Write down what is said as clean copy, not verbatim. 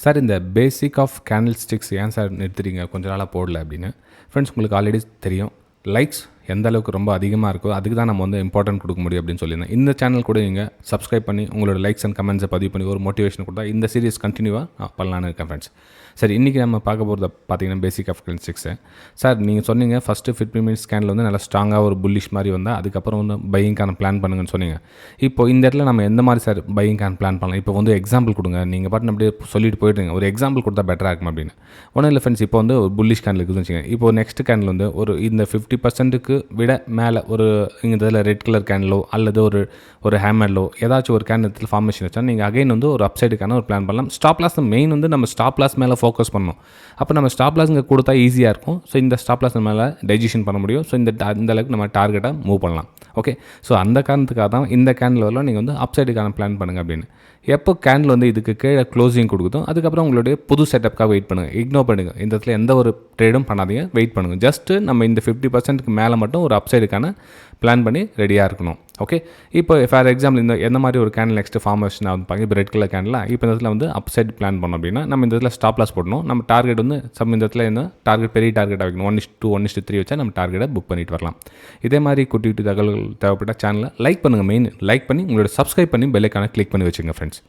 Sir இந்த பேசிக் of candle sticks ஏன் sir நிறுத்துறீங்க கொஞ்ச நாளாக போடல அப்படின்னு. ஃப்ரெண்ட்ஸ், உங்களுக்கு ஆல்ரெடி தெரியும் லைக்ஸ் எந்த அளவுக்கு ரொம்ப அதிகமாக இருக்கோ அதுக்கு தான் நம்ம வந்து இம்பார்ட்டன்ட் கொடுக்க முடியும் அப்படின்னு சொல்லியிருந்தேன். இந்த சேனல் கூட நீங்கள் சப்ஸ்கிரைப் பண்ணி உங்களோட லைக்ஸ் அண்ட் கமெண்ட்ஸை பதிவு பண்ணி ஒரு மோட்டிவேஷன் கொடுத்தா இந்த சீரிஸ் கண்டினியூவாக பண்ணலான்னு இருக்கேன் ஃப்ரெண்ட்ஸ். சரி, இன்றைக்கி நம்ம பார்க்க போகிறத பார்த்தீங்கன்னா basic of candlesticks. Sir நீங்கள் சொன்னீங்க ஃபஸ்ட்டு 15 மினிட்ஸ் கேண்டில் வந்து நல்லா ஸ்ட்ராங்காக ஒரு புல்லிஷ் மாதிரி வந்தால் அதுக்கப்புறம் வந்து பையிங்கான பிளான் பண்ணுங்கன்னு சொன்னீங்க. இப்போ இந்த இடத்துல நம்ம எந்த மாதிரி சார் பையிங்கான பிளான் பண்ணலாம்? இப்போ வந்து எக்ஸாம்பிள் கொடுங்க. நீங்கள் பாட்டு அப்படியே சொல்லிட்டு போயிட்டுருங்க, ஒரு எக்ஸாம்பிள் கொடுத்தா பெட்டராக இருக்கும் அப்படின்னு. ஒன்றும் இல்லை ஃப்ரெண்ட்ஸ், இப்போ வந்து ஒரு புல்லிஷ் கேண்டில் இருக்குதுன்னு வச்சுக்கோங்க. இப்போ நெக்ஸ்ட் கேண்டில் வந்து ஒரு இந்த 50% விட மேலே ஒரு இந்த இதில் ரெட் கலர் கேண்டிலோ அல்லது ஒரு ஹேமர்லோ ஏதாச்சும் ஒரு கேண்டில் ஃபார்மேஷன் வச்சா நீங்கள் அகைன் வந்து ஒரு அப்சைடுக்கான ஒரு பிளான் பண்ணலாம். ஸ்டாப் லாஸ் மெயின் வந்து நம்ம ஸ்டாப் லாஸ் மேலே ஃபோக்கஸ் பண்ணணும். அப்போ நம்ம ஸ்டாப் லாஸ் இங்கே கொடுத்தா ஈஸியாக இருக்கும். ஸோ இந்த ஸ்டாப் லாஸ் மேலே டைஜஷன் பண்ண முடியும். ஸோ இந்த அளவுக்கு நம்ம டார்கெட்டாக மூவ் பண்ணலாம். ஓகே, ஸோ அந்த காரணத்துக்காக தான் இந்த கேண்டில் வரலாம் நீங்கள் வந்து அப்சைடுக்கான பிளான் பண்ணுங்கள் அப்படின்னு. எப்போ கேண்டில் வந்து இதுக்கு கீழே க்ளோசிங் கொடுக்குதோ அதுக்கப்புறம் உங்களுடைய புது செட்டப்காக வெயிட் பண்ணுங்கள். இக்னோர் பண்ணுங்கள். இந்த இடத்துல எந்த ஒரு ட்ரேடும் பண்ணாதீங்க, வெயிட் பண்ணுங்கள். ஜஸ்ட்டு நம்ம இந்த 50%க்கு மேலே மட்டும் ஒரு அப்சைடுக்கான பிளான் பண்ணி ரெடியாக இருக்கணும். ஓகே, இப்போ ஃபார் எக்ஸாம்பிள் இந்த எந்த மாதிரி ஒரு கேண்டில் நெக்ஸ்ட்டு ஃபார்மேஷன் ஆகும் பாருங்க. இப்போ ரெட் கலர் கேண்டில் இப்போ இந்த இடத்துல வந்து அப்சைட் பிளான் பண்ணோம் அப்படின்னா நம்ம இந்த இடத்துல ஸ்டாப் லாஸ் போடணும். நம்ம டார்கெட் வந்து இந்த இடத்துல என்ன டார்கெட் பெரிய டார்கெட்டாக வைக்கணும். 1:2 1:3 வச்சா நம்ம டார்கெட்டை புக் பண்ணிட்டு வரலாம். இதே மாதிரி குட்டி குட்டி தகவல்கள் தேவைப்பட்ட சேனலை லைக் பண்ணுங்கள். மெயின் லைக் பண்ணி உங்களோட சப்ஸ்கிரைப் பண்ணி பெல் ஐகானை கிளிக் பண்ணி வச்சுங்க ஃப்ரெண்ட்ஸ்.